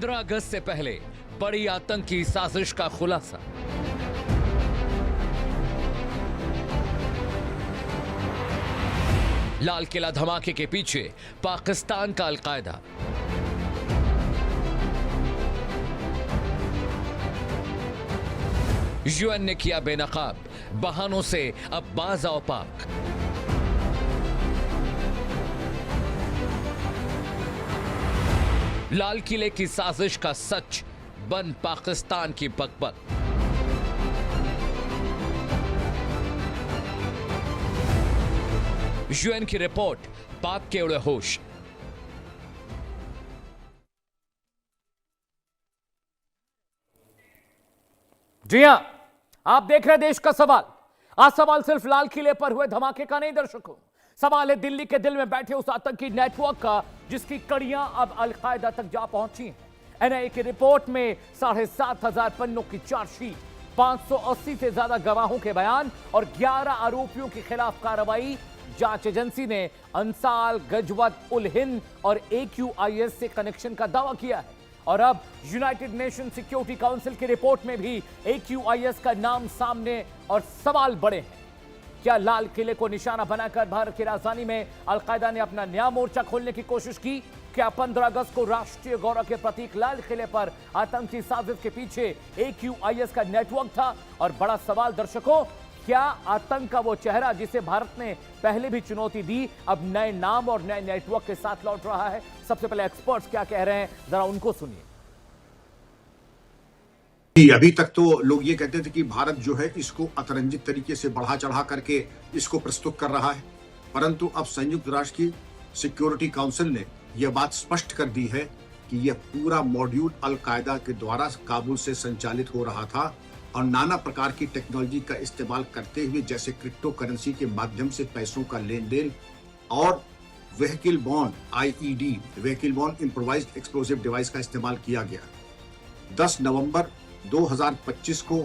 15 अगस्त से पहले बड़ी आतंकी साजिश का खुलासा। लाल किला धमाके के पीछे पाकिस्तान का अलकायदा। यूएन ने किया बेनकाब, बहानों से अब बाज आओ पाक। लाल किले की साजिश का सच बन पाकिस्तान की बकबक। यूएन की रिपोर्ट, पाक के उड़े होश। जी हां, आप देख रहे हैं देश का सवाल। आज सवाल सिर्फ लाल किले पर हुए धमाके का नहीं दर्शकों, सवाल है दिल्ली के दिल में बैठे उस आतंकी नेटवर्क का जिसकी कड़ियां अब अलकायदा तक जा पहुंची हैं। एनआईए की रिपोर्ट में 7,500 पन्नों की चार्जशीट, 580 से ज्यादा गवाहों के बयान और 11 आरोपियों के खिलाफ कार्रवाई। जांच एजेंसी ने अंसार, गजवत उल हिंद और AQIS से कनेक्शन का दावा किया है। और अब यूनाइटेड नेशन सिक्योरिटी काउंसिल की रिपोर्ट में भी AQIS का नाम सामने और सवाल बड़े हैं। क्या लाल किले को निशाना बनाकर भारत की राजधानी में अलकायदा ने अपना नया मोर्चा खोलने की कोशिश की? क्या 15 अगस्त को राष्ट्रीय गौरव के प्रतीक लाल किले पर आतंकी साजिश के पीछे AQIS का नेटवर्क था? और बड़ा सवाल दर्शकों, क्या आतंक का वो चेहरा जिसे भारत ने पहले भी चुनौती दी अब नए नाम और नए नेटवर्क के साथ लौट रहा है? सबसे पहले एक्सपर्ट्स क्या कह रहे हैं, जरा उनको सुनिए। अभी तक तो लोग ये कहते थे कि भारत जो है इसको अतिरंजित तरीके से बढ़ा चढ़ा करके इसको प्रस्तुत कर रहा है, परंतु अब संयुक्त राष्ट्र की सिक्योरिटी काउंसिल ने यह बात स्पष्ट कर दी है कि यह पूरा मॉड्यूल अलकायदा के द्वारा काबुल से संचालित हो रहा था और नाना प्रकार की टेक्नोलॉजी का इस्तेमाल करते हुए, जैसे क्रिप्टो करेंसी के माध्यम से पैसों का लेन देन और vehicle born IED, vehicle born improvised explosive device का इस्तेमाल किया गया। 10 नवंबर 2025 को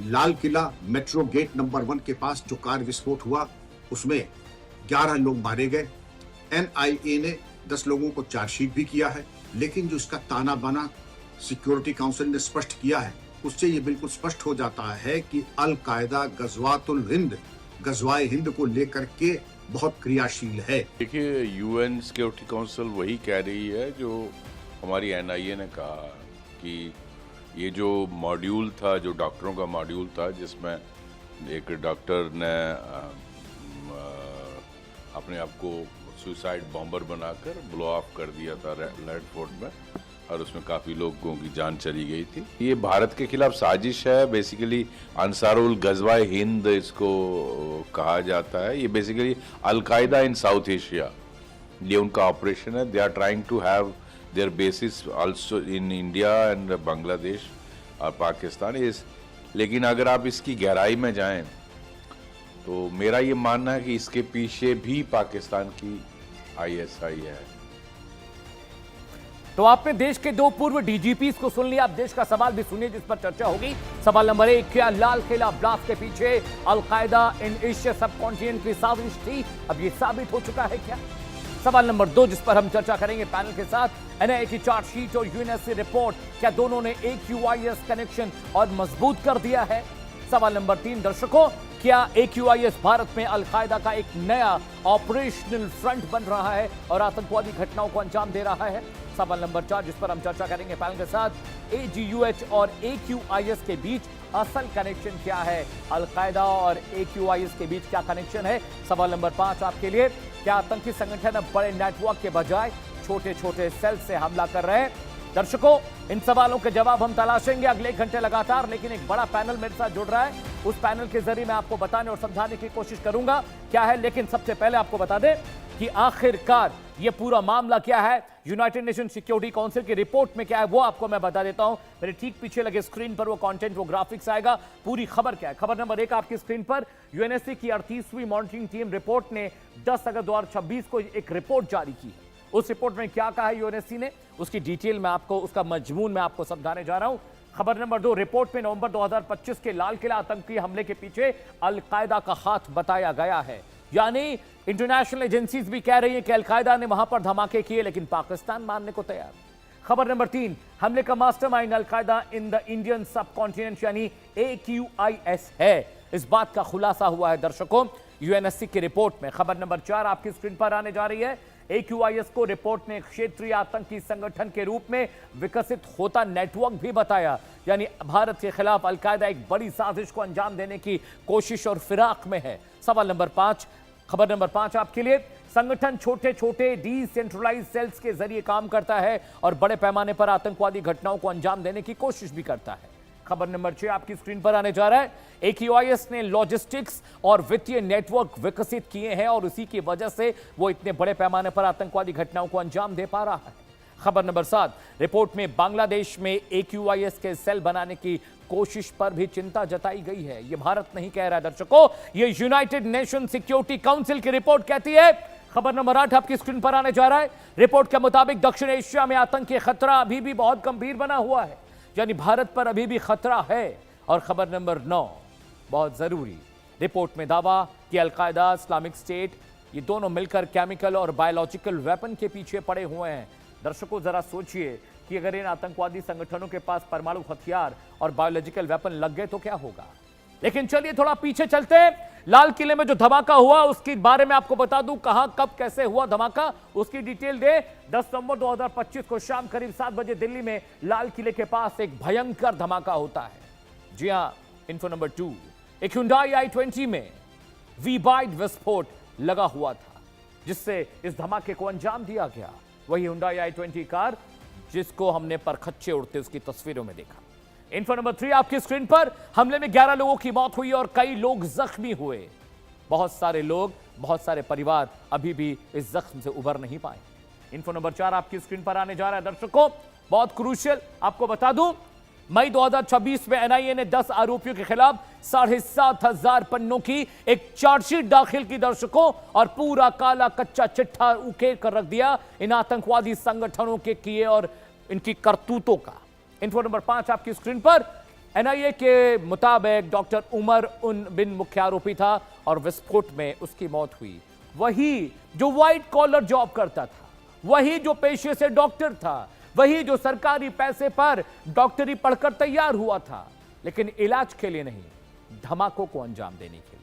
Lal Qila metro gate number 1 के पास जो कार विस्फोट हुआ उसमें 11 लोग मारे गए। NIA ने 10 लोगों को चार्जशीट भी किया है, लेकिन जो इसका ताना बाना सिक्योरिटी काउंसिल ने स्पष्ट किया है उससे ये बिल्कुल स्पष्ट हो जाता है कि अलकायदा गजवातुल हिंद, गजवाए हिंद को लेकर के बहुत क्रियाशील है। देखिए, UN सिक्योरिटी काउंसिल वही कह रही है जो हमारी NIA ने कहा कि ये जो मॉड्यूल था, जो डॉक्टरों का मॉड्यूल था, जिसमें एक डॉक्टर ने अपने आप को सुसाइड बॉम्बर बनाकर ब्लो ऑफ कर दिया था रेड फोर्ट में और उसमें काफ़ी लोगों की जान चली गई थी। ये भारत के खिलाफ साजिश है। बेसिकली अंसारुल गजवाए हिंद इसको कहा जाता है। ये basically Al Qaeda in south Asia, ये उनका ऑपरेशन है। They are trying to have their basis also in India and Bangladesh और पाकिस्तान इस। लेकिन अगर आप इसकी गहराई में जाएं तो मेरा ये मानना है कि इसके पीछे भी पाकिस्तान की ISI है। तो आपने देश के 2 पूर्व DGPs को सुन लिया, अब देश का सवाल भी सुनिए जिस पर चर्चा होगी। सवाल नंबर 1, क्या लाल किला ब्लास्ट के पीछे अलकायदा इन एशिया सब कॉन्टिनेंट की साजिश थी? अब ये साबित हो चुका है क्या? सवाल नंबर 2 जिस पर हम चर्चा करेंगे पैनल के साथ, NIA की चार्जशीट और UNSC रिपोर्ट, क्या दोनों ने AQIS कनेक्शन और मजबूत कर दिया है? सवाल नंबर 3 दर्शकों, क्या AQIS भारत में अलकायदा का एक नया ऑपरेशनल फ्रंट बन रहा है और आतंकवादी घटनाओं को अंजाम दे रहा है? सवाल नंबर 4 जिस पर हम चर्चा करेंगे पैनल के साथ, AGUH और AQIS के बीच असल कनेक्शन क्या है? अलकायदा और AQIS के बीच क्या कनेक्शन है? सवाल नंबर 5 आपके लिए, क्या आतंकी संगठन अब बड़े नेटवर्क के बजाय छोटे छोटे सेल से हमला कर रहे हैं? दर्शकों, इन सवालों के जवाब हम तलाशेंगे अगले 1 घंटे लगातार, लेकिन एक बड़ा पैनल मेरे साथ जुड़ रहा है। उस पैनल के जरिए मैं आपको बताने और समझाने की कोशिश करूंगा क्या है। लेकिन सबसे पहले आपको बता दें कि आखिरकार ये पूरा मामला क्या है, यूनाइटेड नेशन सिक्योरिटी काउंसिल की रिपोर्ट में क्या है, वो आपको मैं बता देता हूं। मेरे ठीक पीछे लगे स्क्रीन पर वो कंटेंट, वो ग्राफिक्स आएगा। पूरी खबर क्या है, खबर नंबर 1 आपकी स्क्रीन पर। UNSC की 38वीं मॉनिटरिंग टीम रिपोर्ट ने 10 अगस्त 2026 को एक रिपोर्ट जारी की है। उस रिपोर्ट में क्या कहा है UNSC ने, उसकी डिटेल में आपको, उसका मजमून मैं आपको समझाने जा रहा हूं। खबर नंबर 2, रिपोर्ट में नवंबर 2025 के लाल किला आतंकी हमले के पीछे अलकायदा का हाथ बताया गया है। यानी इंटरनेशनल एजेंसीज भी कह रही हैं कि अलकायदा ने वहां पर धमाके किए, लेकिन पाकिस्तान मानने को तैयार। खबर नंबर 3, हमले का mastermind al Qaeda in the Indian सब कॉन्टिनेंट यानी AQIS है। इस बात का खुलासा हुआ है दर्शकों UNSC की रिपोर्ट में। खबर नंबर 4 आपकी स्क्रीन पर आने जा रही है। AQIS को रिपोर्ट ने क्षेत्रीय आतंकी संगठन के रूप में विकसित होता नेटवर्क भी बताया, यानी भारत के खिलाफ अलकायदा एक बड़ी साजिश को अंजाम देने की कोशिश और फिराक में है। सवाल नंबर 5, खबर नंबर 5 आपके लिए। संगठन छोटे छोटे डिसेंट्रलाइज सेल्स के जरिए काम करता है और बड़े पैमाने पर आतंकवादी घटनाओं को अंजाम देने की कोशिश भी करता है। खबर नंबर 6 आपकी स्क्रीन पर आने जा रहा है। AQIS ने लॉजिस्टिक्स और वित्तीय नेटवर्क विकसित किए हैं और उसी की वजह से वो इतने बड़े पैमाने पर आतंकवादी घटनाओं को अंजाम दे पा रहा है। खबर नंबर 7, रिपोर्ट में बांग्लादेश में AQIS के सेल बनाने की कोशिश पर भी चिंता जताई गई है। यह भारत नहीं कह रहा है दर्शकों, यह यूनाइटेड नेशन सिक्योरिटी काउंसिल की रिपोर्ट कहती है। खबर नंबर 8 आपकी स्क्रीन पर आने जा रहा है। रिपोर्ट के मुताबिक दक्षिण एशिया में आतंकी खतरा अभी भी बहुत गंभीर बना हुआ है, यानी भारत पर अभी भी खतरा है। और खबर नंबर 9 बहुत जरूरी, रिपोर्ट में दावा कि अलकायदा, इस्लामिक स्टेट, ये दोनों मिलकर केमिकल और बायोलॉजिकल वेपन के पीछे पड़े हुए हैं। दर्शकों जरा सोचिए कि अगर इन आतंकवादी संगठनों के पास परमाणु हथियार और बायोलॉजिकल वेपन लग गए तो क्या होगा। लेकिन चलिए थोड़ा पीछे चलते हैं। लाल किले में जो धमाका हुआ उसके बारे में आपको बता दूं, कहां कब कैसे हुआ धमाका, उसकी डिटेल दे। 10 नवंबर 2025 को शाम करीब 7 बजे दिल्ली में लाल किले के पास एक भयंकर धमाका होता है। जी हां, इन्फो नंबर 2, एक Hyundai i20 में V-Byte विस्फोट लगा हुआ था, जिससे इस धमाके को अंजाम दिया गया। वही Hyundai i20 कार जिसको हमने परखच्चे उड़ते उसकी तस्वीरों में देखा। इन्फो नंबर 3 आपकी स्क्रीन पर। हमले में 11 लोगों की मौत हुई और कई लोग जख्मी हुए। बहुत सारे लोग, बहुत सारे परिवार अभी भी इस जख्म से उबर नहीं पाए। इन्फो नंबर 4 आपकी स्क्रीन पर आने जा रहा है दर्शकों, बहुत क्रूशियल आपको बता दूं। मई 2026 में NIA ने 10 आरोपियों के खिलाफ 7,500 पन्नों की एक चार्जशीट दाखिल की दर्शकों, और पूरा काला कच्चा चिट्ठा उकेर कर रख दिया इन आतंकवादी संगठनों के किए और इनकी करतूतों का। इन्फो नंबर 5 आपकी स्क्रीन पर। NIA के मुताबिक डॉक्टर उमर उन बिन मुख्य आरोपी था और विस्फोट में उसकी मौत हुई। वही जो व्हाइट कॉलर जॉब करता था, वही जो पेशे से डॉक्टर था, वही जो सरकारी पैसे पर डॉक्टरी पढ़कर तैयार हुआ था, लेकिन इलाज के लिए नहीं, धमाकों को अंजाम देने के लिए।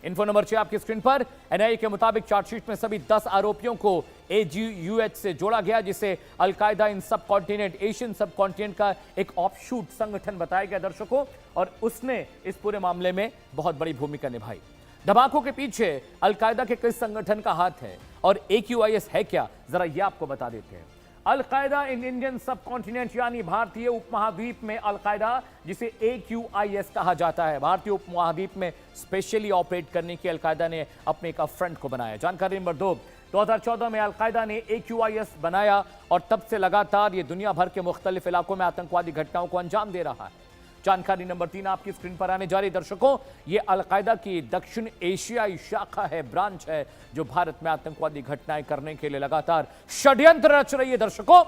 इन्फो नंबर 6 आपकी स्क्रीन पर। NIA के मुताबिक चार्जशीट में सभी 10 आरोपियों को AGUH से जोड़ा गया, जिसे अलकायदा इन सब कॉन्टिनेंट, एशियन सब कॉन्टिनेंट का एक ऑफशूट संगठन बताया गया दर्शकों, और उसने इस पूरे मामले में बहुत बड़ी भूमिका निभाई। धमाकों के पीछे अलकायदा के किस संगठन का हाथ है और AQIS है क्या, जरा यह आपको बता देते हैं। अलकायदा इन इंडियन सब कॉन्टिनेंट यानी भारतीय उपमहाद्वीप में अलकायदा, जिसे AQIS कहा जाता है, भारतीय उपमहाद्वीप में स्पेशली ऑपरेट करने की अलकायदा ने अपने एक फ्रंट को बनाया। जानकारी नंबर 2, 2014 में अलकायदा ने AQIS बनाया और तब से लगातार ये दुनिया भर के मुख्तलिफ इलाकों में आतंकवादी घटनाओं को अंजाम दे रहा है। जानकारी नंबर 3 आपकी स्क्रीन पर आने जा रही दर्शकों, ये अलकायदा की दक्षिण एशियाई शाखा है, ब्रांच है, जो भारत में आतंकवादी घटनाएं करने के लिए लगातार षड्यंत्र रच रही है दर्शकों।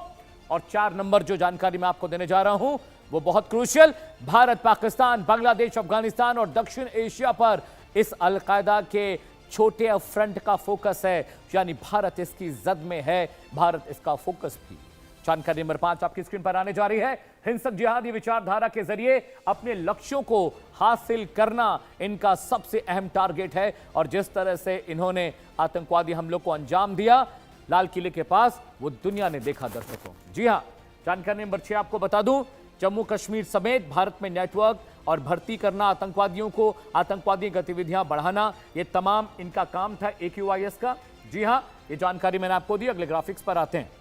और 4 नंबर जो जानकारी मैं आपको देने जा रहा हूं वो बहुत क्रूशियल। भारत, पाकिस्तान, बांग्लादेश, अफगानिस्तान और दक्षिण एशिया पर इस अलकायदा के छोटे फ्रंट का फोकस है, यानी भारत इसकी जद में है, भारत इसका फोकस भी। जानकारी नंबर 5 आपकी स्क्रीन पर आने जा रही है। हिंसक जिहादी विचारधारा के जरिए अपने लक्ष्यों को हासिल करना इनका सबसे अहम टारगेट है, और जिस तरह से इन्होंने आतंकवादी हमलों को अंजाम दिया लाल किले के पास, वो दुनिया ने देखा दर्शकों। जी हां, जानकारी नंबर 6 आपको बता दूं, जम्मू कश्मीर समेत भारत में नेटवर्क और भर्ती करना, आतंकवादियों को, आतंकवादी गतिविधियां बढ़ाना, ये तमाम इनका काम था AQIS का। जी हां, ये जानकारी मैंने आपको दी। अगले ग्राफिक्स पर आते हैं।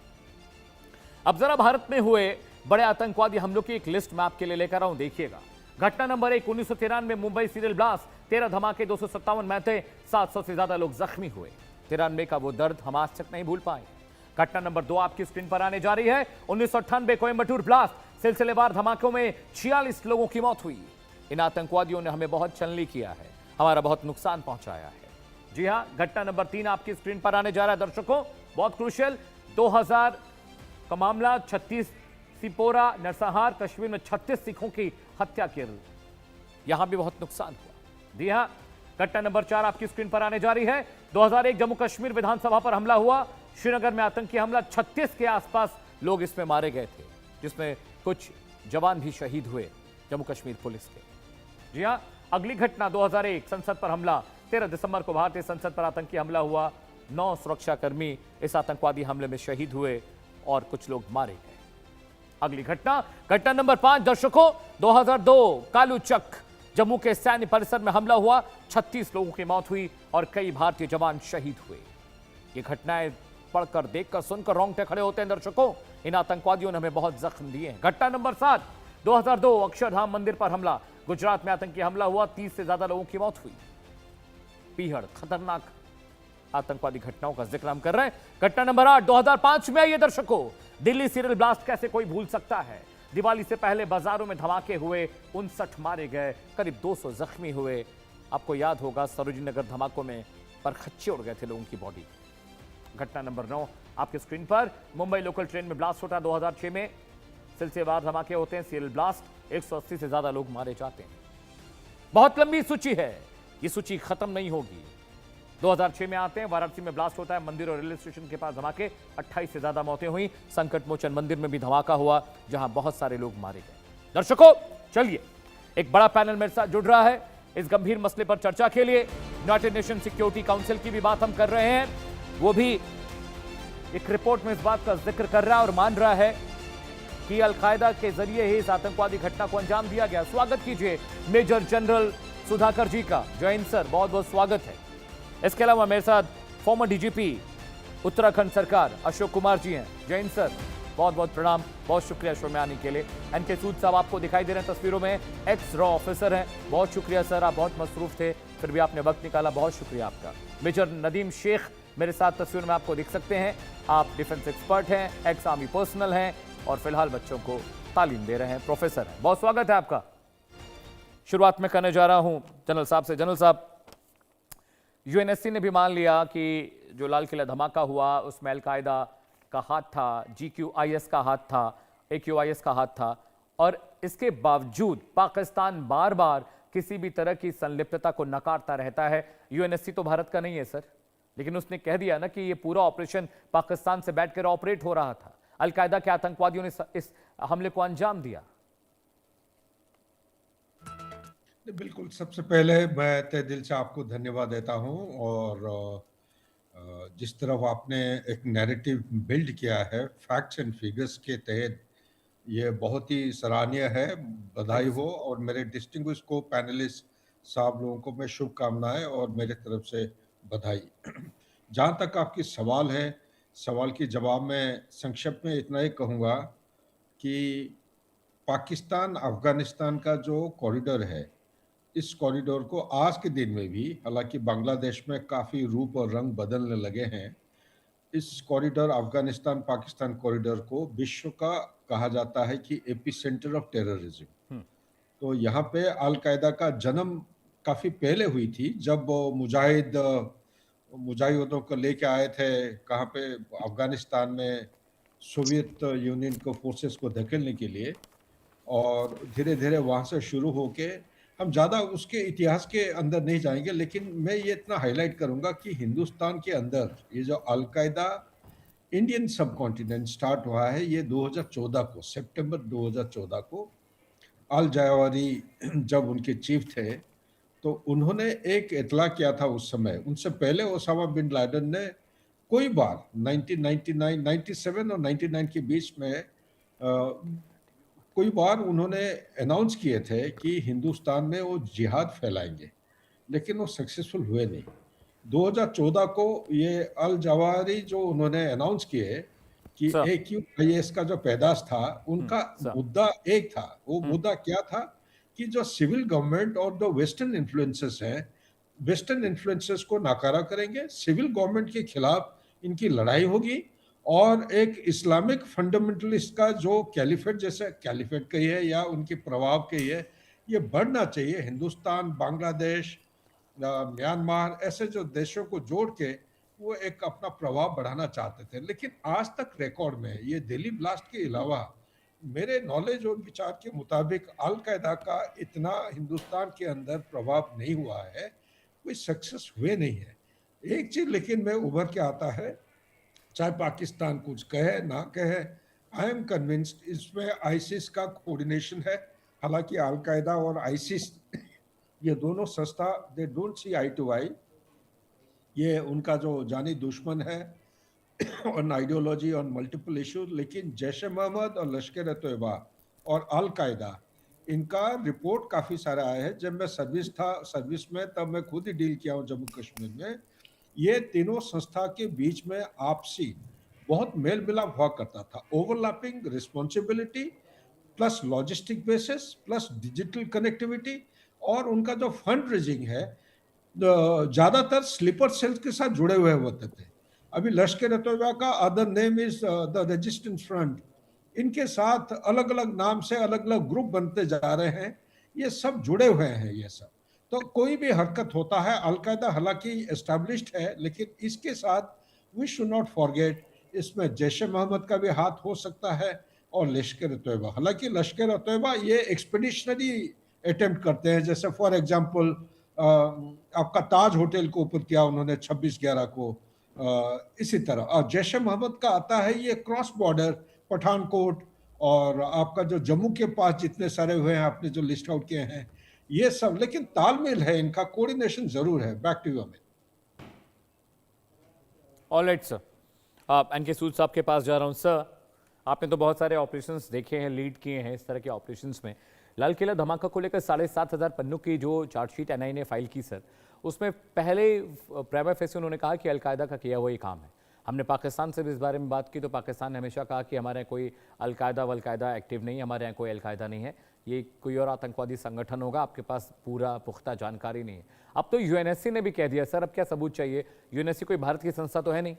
अब जरा भारत में हुए बड़े आतंकवादी हमलों की एक लिस्ट मैं आपके लिए लेकर आऊं, देखिएगा। घटना नंबर 1, 1993 मुंबई सीरियल ब्लास्ट, 13 धमाके, 257 मौतें, 700 से ज्यादा लोग जख्मी हुए। 93 का वो दर्द हम आज तक नहीं भूल पाए। घटना नंबर 2 आपकी स्क्रीन पर आने जा रही है। 1998 कोयम्बटूर ब्लास्ट, सिलसिलेवार धमाकों में 46 लोगों की मौत हुई। इन आतंकवादियों ने हमें बहुत चलनी किया है, हमारा बहुत नुकसान पहुंचाया है। जी हां, घटना नंबर 3 आपकी स्क्रीन पर आने जा रहा है दर्शकों, बहुत क्रूशियल। 2000 का मामला, 36 सिपोरा नरसंहार, कश्मीर में 36 सिखों की हत्या की, यहां भी बहुत नुकसान हुआ। जी हां, घटना नंबर 4 आपकी स्क्रीन पर आने जा रही है। 2001 जम्मू कश्मीर विधानसभा पर हमला हुआ, श्रीनगर में आतंकी हमला, 36 के आसपास लोग इसमें मारे गए थे, जिसमें कुछ जवान भी शहीद हुए जम्मू कश्मीर पुलिस के। जी हां, अगली घटना 2001 संसद पर हमला। 13 दिसंबर को भारतीय संसद पर आतंकी हमला हुआ। 9 सुरक्षाकर्मी इस आतंकवादी हमले में शहीद हुए और कुछ लोग मारे गए। अगली घटना नंबर 5 दर्शकों, 2002 कालूचक जम्मू के सैन्य परिसर में हमला हुआ। 36 लोगों की मौत हुई और कई भारतीय जवान शहीद हुए। ये घटनाएं पढ़कर, देखकर, सुनकर रोंगटे खड़े होते हैं दर्शकों। इन आतंकवादियों ने हमें बहुत जख्म दिए हैं। घटना नंबर 7 2002 अक्षरधाम मंदिर पर हमला। गुजरात में आतंकी हमला हुआ। 30 से ज्यादा लोगों की मौत हुई। पीहड़ खतरनाक आतंकवादी घटनाओं का जिक्र हम कर रहे हैं। घटना नंबर 8 2005 में आइए दर्शकों, दिल्ली सीरियल ब्लास्ट कैसे कोई भूल सकता है। दिवाली से पहले बाजारों में धमाके हुए, 59 मारे गए, करीब 200 जख्मी हुए। आपको याद होगा सरोजिनी नगर धमाकों में परखच्चे उड़ गए थे लोगों की बॉडी। घटना नंबर 9 आपके स्क्रीन पर, मुंबई लोकल ट्रेन में ब्लास्ट होता है 2006 में। सिलसिलेवार धमाके होते हैं, सीरियल ब्लास्ट, 180 से ज्यादा लोग मारे जाते हैं। बहुत लंबी सूची है, ये सूची खत्म नहीं होगी। 2006 में आते हैं, वाराणसी में ब्लास्ट होता है, मंदिर और रेलवे स्टेशन के पास धमाके, 28 से ज्यादा मौतें हुई। संकट मोचन मंदिर में भी धमाका हुआ, जहां बहुत सारे लोग मारे गए। दर्शकों चलिए, एक बड़ा पैनल मेरे साथ जुड़ रहा है इस गंभीर मसले पर चर्चा के लिए। यूनाइटेड नेशन सिक्योरिटी काउंसिल की भी बात हम कर रहे हैं। वो भी एक रिपोर्ट में इस बात का जिक्र कर रहा है और मान रहा है कि अलकायदा के जरिए ही इस आतंकवादी घटना को अंजाम दिया गया। स्वागत कीजिए मेजर जनरल सुधाकर जी का। जय हिंद सर, बहुत बहुत स्वागत है। इसके अलावा मेरे साथ फॉर्मर डीजीपी उत्तराखंड सरकार अशोक कुमार जी हैं। जय हिंद सर, बहुत बहुत प्रणाम, बहुत शुक्रिया शो में आने के लिए। एनके सूद साहब आपको दिखाई दे रहे हैं तस्वीरों में, एक्स रॉ ऑफिसर हैं। बहुत शुक्रिया सर, आप बहुत मसरूफ थे, फिर भी आपने वक्त निकाला, बहुत शुक्रिया आपका। मेजर नदीम शेख मेरे साथ तस्वीर में आपको दिख सकते हैं। आप डिफेंस एक्सपर्ट हैं, एक्स आर्मी पर्सनल हैं और फिलहाल बच्चों को तालीम दे रहे हैं, प्रोफेसर हैं। बहुत स्वागत है आपका। शुरुआत में करने जा रहा हूं जनरल साहब से। जनरल साहब, यूएनएससी ने भी मान लिया कि जो लाल किला धमाका हुआ उसमें अलकायदा का हाथ था, GQIS का हाथ था, AQIS का हाथ था, और इसके बावजूद पाकिस्तान बार बार किसी भी तरह की संलिप्तता को नकारता रहता है। यूएनएससी तो भारत का नहीं है सर, लेकिन उसने कह दिया ना कि ये पूरा ऑपरेशन पाकिस्तान से बैठकर ऑपरेट हो रहा था। अलकायदा के आतंकवादियों ने इस हमले को अंजाम दिया। बिल्कुल, सबसे पहले मैं तहे दिल से आपको धन्यवाद देता हूं, और जिस तरफ आपने एक नैरेटिव बिल्ड किया है फैक्ट्स एंड फिगर्स के तहत, ये बहुत ही सराहनीय है। बधाई हो, और मेरे डिस्टिंग्विश को पैनलिस्ट साहब लोगों को मैं शुभकामनाएं और मेरे तरफ से बधाई। जहां तक आपकी सवाल है, सवाल के जवाब में संक्षेप में इतना ही कहूँगा कि पाकिस्तान अफगानिस्तान का जो कॉरिडोर है, इस कॉरिडोर को आज के दिन में भी, हालांकि बांग्लादेश में काफ़ी रूप और रंग बदलने लगे हैं, इस कॉरिडोर अफगानिस्तान पाकिस्तान कॉरिडोर को विश्व का कहा जाता है कि एपी सेंटर ऑफ टेररिज्म। तो यहाँ पे अलकायदा का जन्म काफ़ी पहले हुई थी, जब वो मुजाहिदों को लेके आए थे कहाँ पे, अफगानिस्तान में, सोवियत यूनियन को फोर्सेस को धकेलने के लिए, और धीरे धीरे वहाँ से शुरू होके, हम ज़्यादा उसके इतिहास के अंदर नहीं जाएंगे, लेकिन मैं ये इतना हाईलाइट करूँगा कि हिंदुस्तान के अंदर ये जो अलकायदा इंडियन सब कॉन्टिनेंट स्टार्ट हुआ है, ये 2014 को, सितंबर 2014 को अल जावारी जब उनके चीफ थे, तो उन्होंने एक इतला किया था उस समय। उनसे पहले ओसामा बिन लादेन ने कोई बार 1999, 97 और 99 के बीच में कोई बार उन्होंने अनाउंस किए थे कि हिंदुस्तान में वो जिहाद फैलाएंगे, लेकिन वो सक्सेसफुल हुए नहीं। 2014 को ये अल जवारी जो उन्होंने अनाउंस किए कि AQIS का जो पैदाश था, उनका मुद्दा एक था। वो मुद्दा क्या था कि जो सिविल गवर्नमेंट और जो वेस्टर्न इन्फ्लुएंसेस हैं, वेस्टर्न इन्फ्लुएंसेस को नाकारा करेंगे, सिविल गवर्नमेंट के खिलाफ इनकी लड़ाई होगी, और एक इस्लामिक फंडामेंटलिस्ट का जो कैलिफेट, जैसे कैलिफेट कही है या उनके प्रभाव कही है, ये बढ़ना चाहिए। हिंदुस्तान, बांग्लादेश, म्यांमार, ऐसे जो देशों को जोड़ के वो एक अपना प्रभाव बढ़ाना चाहते थे। लेकिन आज तक रिकॉर्ड में ये दिल्ली ब्लास्ट के अलावा मेरे नॉलेज और विचार के मुताबिक अलकायदा का इतना हिंदुस्तान के अंदर प्रभाव नहीं हुआ है, कोई सक्सेस हुए नहीं है। एक चीज़ लेकिन में उभर के आता है, चाहे पाकिस्तान कुछ कहे ना कहे, आई एम कन्विंस्ड इसमें आईसिस का कोऑर्डिनेशन है। हालांकि अलकायदा और आईसिस ये दोनों संस्था they don't see I to आई, ये उनका जो जानी दुश्मन है on ideology on multiple issues. लेकिन जैश ए मोहम्मद और लश्कर ए तोयबा और अल कायदा, इनका रिपोर्ट काफ़ी सारा आया है। जब मैं सर्विस में, तब मैं खुद ही डील किया हूँ जम्मू कश्मीर में। ये तीनों संस्था के बीच में आपसी बहुत मेल मिलाप हुआ करता था, overlapping responsibility plus logistic basis plus digital connectivity. और उनका जो फंड रेजिंग है ज्यादातर स्लीपर सेल्स के साथ जुड़े हुए होते थे। अभी लश्कर ए तोयबा का other name is the resistance front, इनके साथ अलग अलग नाम से अलग अलग ग्रुप बनते जा रहे हैं। ये सब जुड़े हुए हैं ये सब। तो कोई भी हरकत होता है, अलकायदा हालांकि एस्टेब्लिश्ड है, लेकिन इसके साथ वी शुड नॉट फॉरगेट इसमें जैश ए मोहम्मद का भी हाथ हो सकता है और लश्कर ए तोयबा। हालांकि लश्कर ए तोयबा ये एक्सपेडिशनरी अटेम्प्ट करते हैं, जैसे फॉर एग्जांपल आपका ताज होटल को ऊपर किया उन्होंने 26/11 को। इसी तरह और जैश ए मोहम्मद का आता है ये क्रॉस बॉर्डर पठानकोट, और आपका जो जम्मू के पास जितने सारे हुए हैं आपने जो लिस्ट आउट किए हैं ये सब। लेकिन तालमेल है इनका, कोऑर्डिनेशन जरूर है। Back to you Amit. Alright sir, NK Sood साहब के पास जा रहा हूं। सर, आपने तो बहुत सारे ऑपरेशंस देखे हैं, लीड किए हैं इस तरह के ऑपरेशंस में। लाल किला धमाका को लेकर 7,500 पन्नों की जो चार्जशीट एनआईए ने फाइल की सर, उसमें पहले प्राइमा फेसी उन्होंने कहा कि अलकायदा का किया हुआ ये काम है। हमने पाकिस्तान से भी इस बारे में बात की तो पाकिस्तान ने हमेशा कहा कि हमारे यहाँ कोई अलकायदा एक्टिव नहीं है, हमारे यहाँ कोई अलकायदा नहीं है, ये कोई और आतंकवादी संगठन होगा, आपके पास पूरा पुख्ता जानकारी नहीं है। अब तो यूएनएससी ने भी कह दिया सर, अब क्या सबूत चाहिए? यूएनएससी कोई भारत की संस्था तो है नहीं।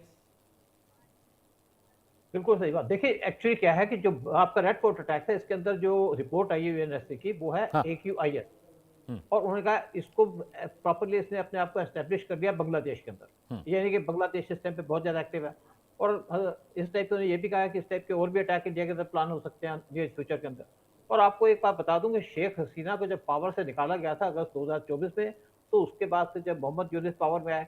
बिल्कुल सही बात। देखिए एक्चुअली क्या है कि जो आपका रेड फोर्ट अटैक है, इसके अंदर जो रिपोर्ट आई है यूएनएससी की, वो है AQIS। और उन्होंने कहा इसको प्रॉपर्ली इसने अपने आप को एस्टेब्लिश कर दिया बांग्लादेश के अंदर, यानी कि बांग्लादेश इस टाइम पे बहुत ज्यादा एक्टिव है। और इस टाइप से ये भी कहा है कि इस टाइप के और भी अटैक इंडिया के अंदर प्लान हो सकते हैं ये फ्यूचर के अंदर। और आपको एक बात बता दूं कि शेख हसीना को जब पावर से निकाला गया था अगस्त 2024 में, तो उसके बाद से जब मोहम्मद यूनिस पावर में आए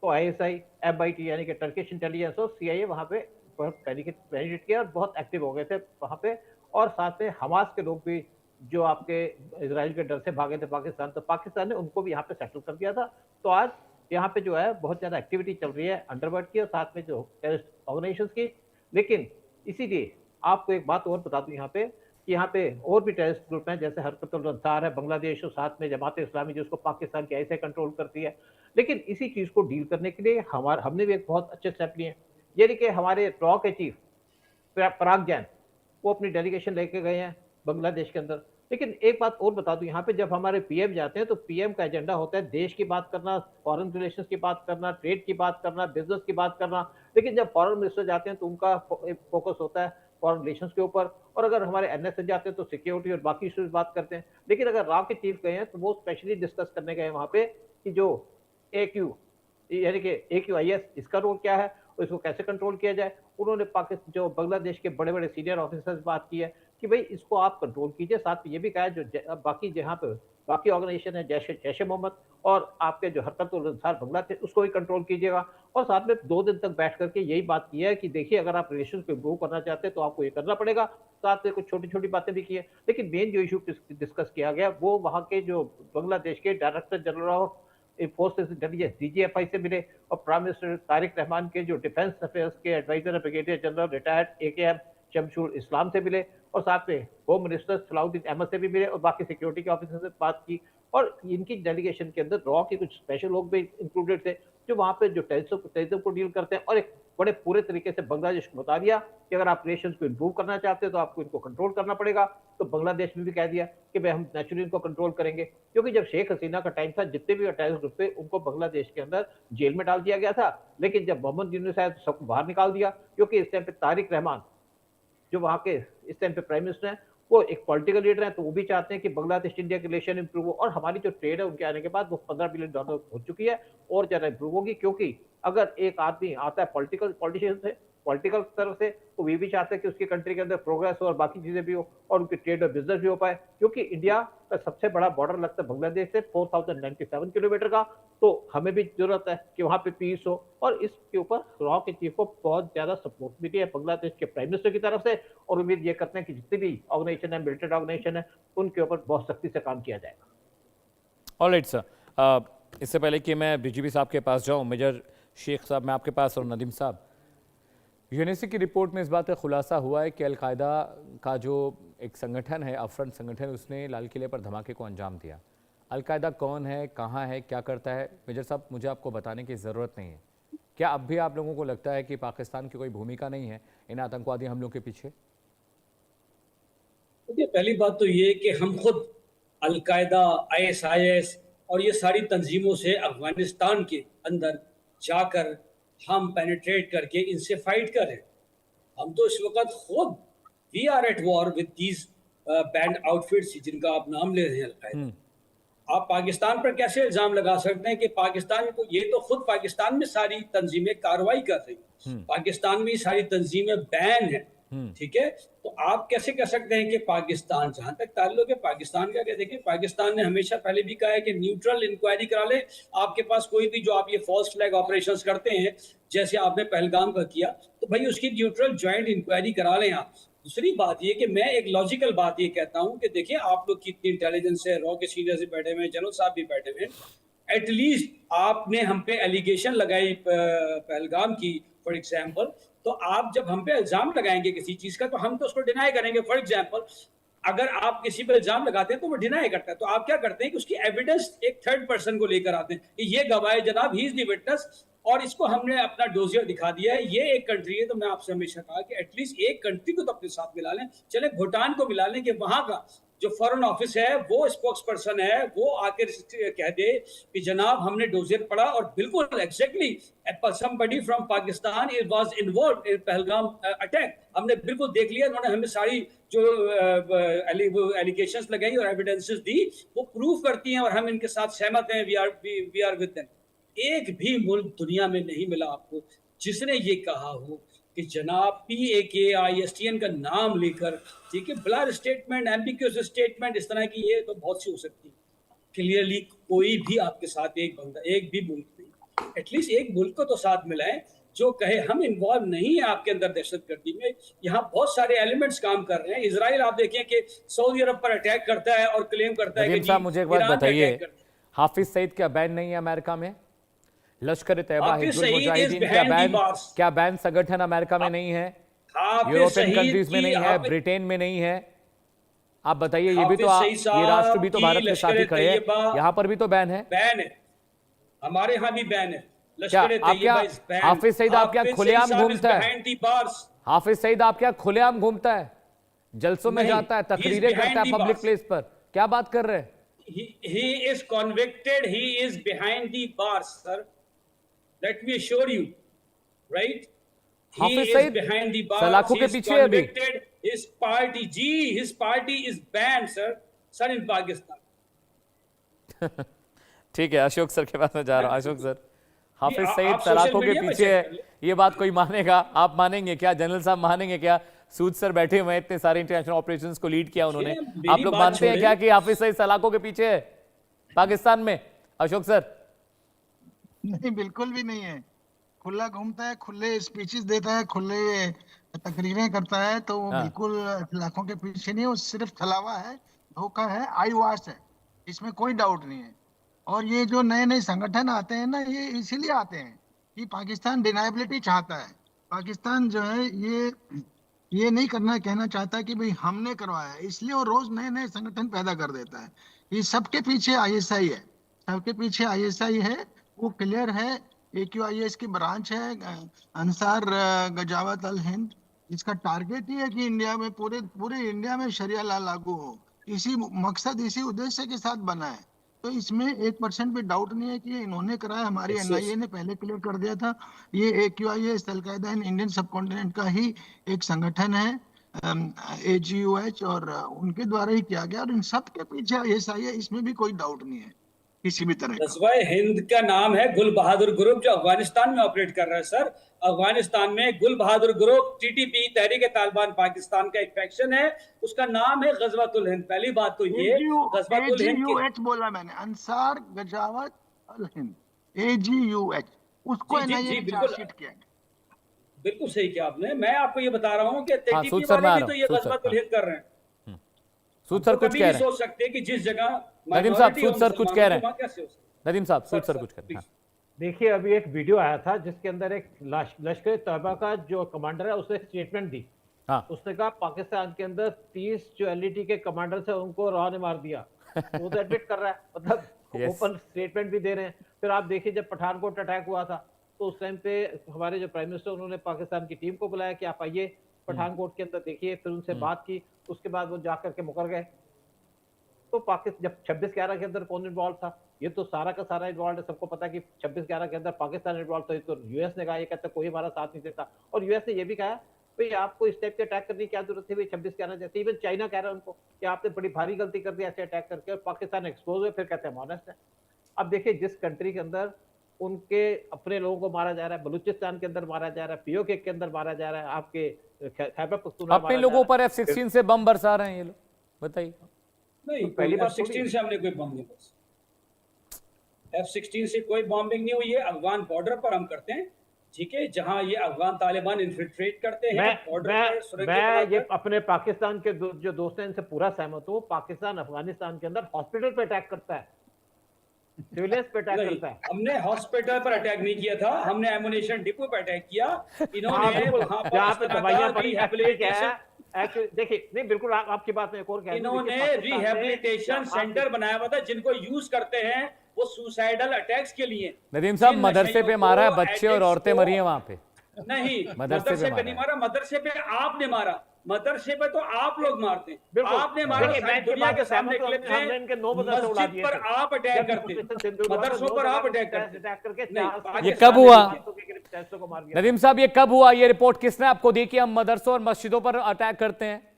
तो ISI, MIT यानी कि टर्किश इंटेलिजेंस और CIA वहाँ पे पेनिट्रेट किया और बहुत एक्टिव हो गए थे वहाँ पे। और साथ में हमास के लोग भी जो आपके इजराइल के डर से भागे थे पाकिस्तान, तो पाकिस्तान ने उनको भी यहाँ पे सेटल कर दिया था। तो आज यहाँ पे जो है बहुत ज्यादा एक्टिविटी चल रही है अंडरवर्ल्ड की और साथ में जो टेररिस्ट ऑर्गेनाइजेशंस की। लेकिन इसीलिए आपको एक बात और बता दूं यहाँ पे कि यहाँ पे और भी टेररिस्ट ग्रुप हैं, जैसे हरकत उल अंसार है बांग्लादेश, और साथ में जमात इस्लामी जो उसको पाकिस्तान की ISI कंट्रोल करती है। लेकिन इसी चीज को डील करने के लिए हमने भी एक बहुत अच्छे स्टेप लिए, यानी कि हमारे रॉ के चीफ पराग जैन वो अपनी डेलीगेशन लेके गए हैं बांग्लादेश के अंदर। लेकिन एक बात और बता दूं यहाँ पे, जब हमारे PM जाते हैं तो PM का एजेंडा होता है देश की बात करना, फॉरेन रिलेशंस की बात करना, ट्रेड की बात करना, बिजनेस की बात करना। लेकिन जब फॉरेन मिनिस्टर जाते हैं तो उनका फोकस होता है फॉरेन रिलेशंस के ऊपर, और अगर हमारे NSA जाते हैं तो सिक्योरिटी और बाकी इश्यूज बात करते हैं। लेकिन अगर रॉ के चीफ गए हैं तो वो स्पेशली डिस्कस करने गए वहाँ पे कि जो AQ यानी कि AQIS इसका रोल क्या है और इसको कैसे कंट्रोल किया जाए। उन्होंने पाकिस्तान जो बांग्लादेश के बड़े बड़े सीनियर ऑफिसर्स बात की है कि भाई इसको आप कंट्रोल कीजिए। साथ में ये भी कहा है जो बाकी जहाँ पे बाकी ऑर्गेनाइजेशन है जैश ए मोहम्मद और आपके जो हरकत उल अंसार बांग्लादेश, उसको भी कंट्रोल कीजिएगा। और साथ में 2 दिन तक बैठ करके यही बात की है कि देखिए अगर आप रिलेशन को इम्प्रूव करना चाहते हैं तो आपको ये करना पड़ेगा। साथ में कुछ छोटी छोटी बातें भी की है, लेकिन मेन जो इशू डिस्कस किया गया वो वहाँ के जो बांग्लादेश के director general of forces intelligence DGFI से मिले, और प्राइम मिनिस्टर तारिक रहमान के जो डिफेंस अफेयर्स के adviser brigadier general retired AKM Shamsul Islam से मिले, और साथ में होम मिनिस्टर सलाउद्दीन अहमद से भी मिले और बाकी सिक्योरिटी के ऑफिसर से बात की। और इनकी डेलीगेशन के अंदर रॉ के कुछ स्पेशल लोग भी इंक्लूडेड थे जो वहाँ पे जो टेररिज्म को डील करते हैं, और एक बड़े पूरे तरीके से बांग्लादेश को बता दिया कि अगर आप रिलेशंस को इम्प्रूव करना चाहते हैं तो आपको इनको कंट्रोल करना पड़ेगा। तो बांग्लादेश में भी कह दिया कि भाई हम नेचुरली इनको कंट्रोल करेंगे, क्योंकि जब शेख हसीना का टाइम था जितने भी टेररिस्ट ग्रुप थे उनको बांग्लादेश के अंदर जेल में डाल दिया गया था। लेकिन जब मोहम्मद यूनुस आया तो सबको बाहर निकाल दिया, क्योंकि इस टाइम पे तारिक रहमान जो वहाँ के इस टाइम पे प्राइम मिनिस्टर हैं वो एक पॉलिटिकल लीडर है, तो वो भी चाहते हैं कि बांग्लादेश इंडिया के रिलेशन इंप्रूव हो। और हमारी जो ट्रेड है उनके आने के बाद वो $15 बिलियन हो चुकी है और ज्यादा इंप्रूव होगी, क्योंकि अगर एक आदमी आता है पॉलिटिशियन से पॉलिटिकल तरफ से वो ये भी चाहते हैं कि उसकी कंट्री के अंदर प्रोग्रेस हो और बाकी चीजें भी हो और उनकी ट्रेड और बिजनेस भी हो पाए, क्योंकि इंडिया का सबसे बड़ा बॉर्डर लगता है बांग्लादेश से 4097 किलोमीटर का। तो हमें भी जरूरत है कि वहां पे पीस हो, और इसके ऊपर रॉ के चीफ को बहुत ज्यादा सपोर्ट भी है बांग्लादेश के प्राइम मिनिस्टर की तरफ से, और उम्मीद ये करते हैं कि जितनी भी ऑर्गेनाइजेशन है, मिलिटेंट ऑर्गेनाइजेशन है, उनके ऊपर बहुत सख्ती से काम किया जाएगा। ऑलराइट सर, इससे पहले कि मैं डीजीपी साहब के पास जाऊं, मेजर शेख साहब मैं आपके पास और नदीम साहब, यूएनएससी की रिपोर्ट में इस बात का खुलासा हुआ है कि अलकायदा का जो एक संगठन है, अफरन संगठन, उसने लाल किले पर धमाके को अंजाम दिया। अलकायदा कौन है, कहाँ है, क्या करता है, मेजर साहब मुझे आपको बताने की ज़रूरत नहीं है। क्या अब भी आप लोगों को लगता है कि पाकिस्तान की कोई भूमिका नहीं है इन आतंकवादी हमलों के पीछे? देखिए, पहली बात तो ये कि हम खुद अलकायदा, ISIS और ये सारी तंजीमों से अफगानिस्तान के अंदर जाकर हम पेनिट्रेट करके इनसे फाइट कर रहे हैं। हम तो इस वक्त खुद we are at war with these banned outfits जिनका आप नाम ले रहे हैं अलकायदा। आप पाकिस्तान पर कैसे इल्जाम लगा सकते हैं कि पाकिस्तान को, ये तो खुद पाकिस्तान में सारी तंजीमें कार्रवाई कर रही हैं, पाकिस्तान में सारी तंजीमें बैन है, ठीक है। तो आप कैसे कह सकते हैं कि पाकिस्तान, जहां तक ताल्लुक है पाकिस्तान का, देखिए पाकिस्तान ने हमेशा पहले भी कहा है कि न्यूट्रल इंक्वायरी करा ले। आपके पास कोई भी जो आप ये फॉल्स फ्लैग ऑपरेशंस करते हैं जैसे आपने पहलगाम का किया, तो भाई उसकी न्यूट्रल ज्वाइंट इंक्वायरी करा लें आप। दूसरी बात ये कि मैं एक लॉजिकल बात ये कहता हूं कि देखिए आप लोग की इतनी इंटेलिजेंस है, रॉ के सीनियर्स भी बैठे हुए हैं, जनरल साहब भी बैठे हुए हैं, एटलीस्ट आपने हम पे एलिगेशन लगाई पहलगाम की फॉर एग्जाम्पल, तो आप जब हम पे इल्जाम लगाएंगे किसी चीज का तो हम तो उसको डिनाई करेंगे। फॉर एग्जाम्पल अगर आप किसी पे इल्जाम लगाते हैं तो वो डिनाई करता है, तो आप क्या करते हैं कि उसकी एविडेंस एक थर्ड पर्सन को लेकर आते हैं कि ये गवाह है जनाब, ही इज द विटनेस, और इसको हमने अपना डोजियर दिखा दिया है, ये एक कंट्री है। तो मैं आपसे हमेशा कहा कि एटलीस्ट एक कंट्री को तो अपने साथ मिला लें, चले भूटान को मिला लें कि वहां का जो फॉरेन ऑफिस है, वो स्पोक्स पर्सन है, वो आकर कह दे कि जनाब हमने डोजियर पढ़ा और बिल्कुल exactly somebody from Pakistan it was involved in Pahalgam attack, हमने बिल्कुल देख लिया, उन्होंने हमें सारी जो एलिगेशंस लगाई और एविडेंसेस दी वो प्रूव करती हैं और हम इनके साथ सहमत हैं, वी आर विद देम। एक भी मुल्क दुनिया में नहीं मिला आपको जिसने ये कहा हो कि जनाब PAK-ISTN का नाम लेकर, ठीक है, ब्लर स्टेटमेंट, एम्बिग्यूअस स्टेटमेंट इस तरह की, ये तो बहुत सी हो सकती है। क्लियरली कोई भी आपके साथ एक बंदा, एक भी मुल्क नहीं, एटलीस्ट एक मुल्क को तो साथ मिलाएं जो कहे हम इन्वॉल्व नहीं है आपके अंदर दहशतगर्दी में। यहाँ बहुत सारे एलिमेंट्स काम कर रहे हैं। इजराइल आप देखें कि सऊदी अरब पर अटैक करता है और क्लेम करता है कि मुझे एक बात बताइए, हाफिज सईद क्या बैन नहीं है अमेरिका में? लश्कर तैयबा, हिजबुल मुजाहिदीन क्या बैन संगठन अमेरिका में नहीं है? यूरोपियन कंट्रीज में नहीं है, ब्रिटेन में नहीं है? आप बताइए, ये भी तो ये राष्ट्र भी तो भारत के साथ ही खड़े हैं, यहाँ पर भी तो बैन है। बैन है, हमारे यहाँ भी बैन है। हाफिज सईद आप क्या खुलेआम घूमता है? हाफिज सईद आप क्या खुलेआम घूमता है, जलसों में जाता है, तकरीरें करता है पब्लिक प्लेस पर? क्या बात कर रहे हैं? He is convicted. He is behind the bars, sir. Let me assure you, right? He is behind the bars. सलाखों के पीछे है अभी। His party, his party is banned, sir, in Pakistan. ठीक है, अशोक सर के पास मैं जा रहा हूँ। अशोक सर, हाफिज सईद सलाखों के पीछे है, ये बात कोई मानेगा? आप मानेंगे क्या? जनरल साहब मानेंगे क्या? सूद सर बैठे हुए हैं, इतने सारे इंटरनेशनल ऑपरेशंस को लीड किया उन्होंने, आप लोग मानते हैं क्या कि हाफिज सईद सलाखों के पीछे है पाकिस्तान में? अशोक सर, नहीं, बिल्कुल भी नहीं है। खुला घूमता है, खुले स्पीचेस देता है, खुले तकरीरें करता है, तो वो बिल्कुल सलाखों के पीछे नहीं है। वो सिर्फ छलावा है, धोखा है, आई वाश है, इसमें कोई डाउट नहीं है। और ये जो नए नए संगठन आते हैं ना, ये इसीलिए आते हैं कि पाकिस्तान डिनाइबिलिटी चाहता है। पाकिस्तान जो है ये नहीं कहना चाहता कि भाई हमने करवाया, इसलिए वो रोज नए नए संगठन पैदा कर देता है। ये सबके पीछे ISI है, सबके पीछे ISI है, वो क्लियर है। AQIS की ब्रांच है अंसार गजावत अल हिंद, इसका टारगेट ही है कि इंडिया में पूरे इंडिया में शरिया लॉ लागू हो। इसी मकसद, इसी उद्देश्य के साथ बना है। तो इसमें 1% भी डाउट नहीं है कि ये इन्होंने कराया। हमारी NIA ने पहले क्लियर कर दिया था, ये AQIS अलकायदा इंडियन सबकॉन्टिनेंट का ही एक संगठन है, AGUH, और उनके द्वारा ही किया गया, और इन सब के पीछे ISI है, इसमें भी कोई डाउट नहीं है। किसी भी तरह का। गज़वा-ए हिंद का नाम है गुल बहादुर ग्रुप, जो अफगानिस्तान में ऑपरेट कर रहा है सर। अफगानिस्तान में गुल बहादुर ग्रुप, टीटीपी, तहरीक-ए-तालिबान पाकिस्तान का एक फैक्शन है, उसका नाम है गज़वातुल हिंद। पहली बात तो ये गज़वातुल हिंद की AGUH बोला मैंने, अंसार गजावत अल हिंद, AGUH, उसको जी, जी, एनआईए जी, ने बिल्कुल। चार्जशीट किया है। बिल्कुल सही किया आपने। मैं आपको ये बता रहा हूँ कि हाँ, टीटीपी सूद सर मैं आ वाले रहा भी तो हूँ, ये सूद सर, गज़वातुल हाँ। हिंद कर रहे हैं। सूद सर तो कुछ कभी कह नहीं रहे हैं। सोच सकते कि जिस जगह नदीम साहब, minority सूद हो सर कुछ मुसलमानों कह की, रहे हैं। वहाँ कैसे हो सकता है? नदीम साहब, सूद सर, सर कुछ कह रहे हैं। प्लीज। देखिए, अभी एक वीडियो आया था जिसके अंदर एक लश्कर तैयबा का जो कमांडर है उसने एक स्टेटमेंट दी। हाँ। उसने कहा पाकिस्तान के अंदर 30 जो एलईटी के कमांडर थे उनको रॉ ने मार दिया। वो तो एडमिट कर रहा है, मतलब Yes. ओपन स्टेटमेंट भी दे रहे हैं। फिर आप देखिए, जब पठानकोट अटैक हुआ था तो उस टाइम पे हमारे जो प्राइम मिनिस्टर, उन्होंने पाकिस्तान की टीम को बुलाया कि आप आइए पठानकोट के अंदर देखिए। फिर उनसे बात की, उसके बाद वो जा करके मुकर गए। तो पाकिस्तान जब 26/11 के अंदर कौन इन्वॉल्व था, ये तो सारा का सारा इन्वॉल्व है। सबको पता है कि 26/11 के अंदर पाकिस्तान इन्वॉल्व था। ये तो यूएस ने कहा, ये कहता कोई हमारा साथ नहीं देता। और यूएस ने ये भी कहा भाई आपको इस टाइप के अटैक करने की क्या जरूरत थी भाई 26/11 जैसे। इवन चाइना कह रहा है उनको कि आपने बड़ी भारी गलती कर दी ऐसे अटैक करके, और पाकिस्तान एक्सपोज हुए, फिर कहते हैं ऑनेस्ट है। अब देखिए, जिस कंट्री के अंदर उनके अपने लोगों को मारा जा रहा है, बलूचिस्तान के अंदर मारा जा रहा है, पीओके के अंदर मारा जा रहा है, आपके खैबर पख्तूनख्वा अपने मारा लोगों जा रहा पर F-16 से बम बरसा रहे हैं ये लोग, बताइए। नहीं, तो पहली बात F-16 से हमने कोई बम नहीं बरसा। F-16 से कोई बॉम्बिंग नहीं हुई है। अफगान बॉर्डर पर हम करते हैं, ठीक है, जहां ये अफगान तालिबान इन्फिल्ट्रेट करते हैं बॉर्डर पर, सुरंगें मैं ये बनाकर। अपने पाकिस्तान के जो दोस्त हैं इनसे पूरा सहमत हूँ। पाकिस्तान अफगानिस्तान के अंदर हॉस्पिटल पे अटैक करता है, सिविलियंस पे अटैक नहीं, करता है। हमने हॉस्पिटल पर अटैक नहीं किया था, हमने एमुनेशन डिपो पर अटैक किया। हाँ, इन्होंने बिल्कुल, वहां पर जहाँ पे इस तरह दवाइयाँ का पड़ी है, रिहैबिलिटेशन देखिए, नहीं बिल्कुल आपकी बात में एक और कह दूं, इन्होंने देखिए, पाकिस्तान में रिहैबिलिटेशन जहाँ- सेंटर बनाया हुआ था, जिनको यूज करते हैं वो सुसाइडल अटैक्स के लिए। नदीम साहब, जिन मदरसे पे नशइयों मारा है, को, बच्चे और एडिक्ट्स औरतें को- मरी हैं वहां पे। नहीं, मदरसे मदरसे पे पे नहीं मारा, मदरसे पे आपने मारा। मदरसे पे तो आप लोग मारते हैं, बिल्कुल। आपने मारा। देखिए, मैं सारी इनकी दुनिया बात के से सामने सहमत हूं, क्लिप हमने इनके 9 मदरसे उड़ा मस्जिद दिए पर थे। आप अटैक करते हैं, मदरसों पर आप अटैक करते करके नहीं, ये कब हुआ? को मार दिया। नदीम साहब, ये कब हुआ? ये रिपोर्ट किसने आपको दी कि हम मदरसों और मस्जिदों पर अटैक करते हैं?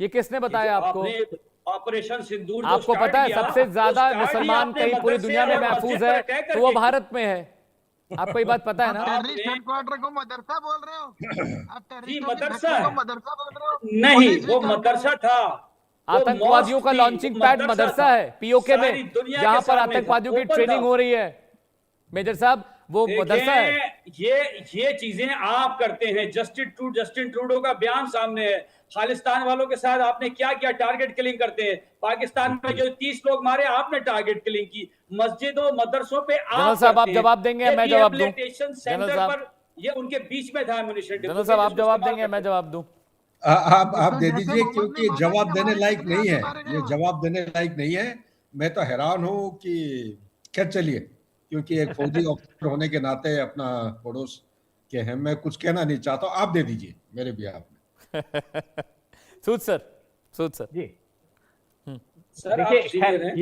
ये किसने बताया आपको? आपने ऑपरेशन सिंदूर जो आपको स्टार्ट पता है किया, सबसे वो ज्यादा स्टार्ट ही मुसलमान आपने कहीं पूरी मदरसे दुनिया में और महफूज मस्जिद है पर अटैक तो वो करके भारत में है। आपको ये बात पता है ना? टेररिस्ट हेडक्वार्टर को मदरसा बोल रहे हो? आप जी, टेररिस्टों के मदरसा धक्के को है। मदरसा बोल रहे हो? नहीं, पुलिस भी वो करता मदरसा है। था, वो आतंकवादियों का मॉस्क थी, लॉन्चिंग वो पैड मदरसा था। है पीओके सारी में, दुनिया जहां के पर सामने था, आतंकवादियों की ओपन ट्रेनिंग था। हो रही है। मेजर साहब, वो मदरसा है। देखें, ये चीजें आप करते हैं। जस्टिन ट्रूडो का बयान सामने है। खालिस्तान वालों के साथ आपने क्या किया? टारगेट किलिंग करते हैं। पाकिस्तान में जो 30 लोग मारे, आपने टारगेट किलिंग की। मस्जिदों मदरसों पे जनरल साहब, आप जवाब देंगे या मैं जवाब दूं? रिहैबिलिटेशन जनरल सेंटर साहब, पर ये उनके बीच में था एमुनिशन डिपो। जनरल साहब, आप जवाब देंगे या मैं जवाब दूं? आप तो दे जैसे दीजिए, मोहम्मद क्योंकि ने मारा जवाब कि देने हमारे लायक कितने नहीं है। आदमी मारे गए ये वहाँ? जवाब देने लायक नहीं है। मैं तो हैरान हूं कि खैर चलिए, क्योंकि एक फौजी ऑफिसर होने के नाते अपना पड़ोस के हैं, मैं कुछ कहना नहीं चाहता। आप दे दीजिए मेरे बिहाफ में। सूद सर जी, सर, आप देखिए, सीनियर खैर, हैं।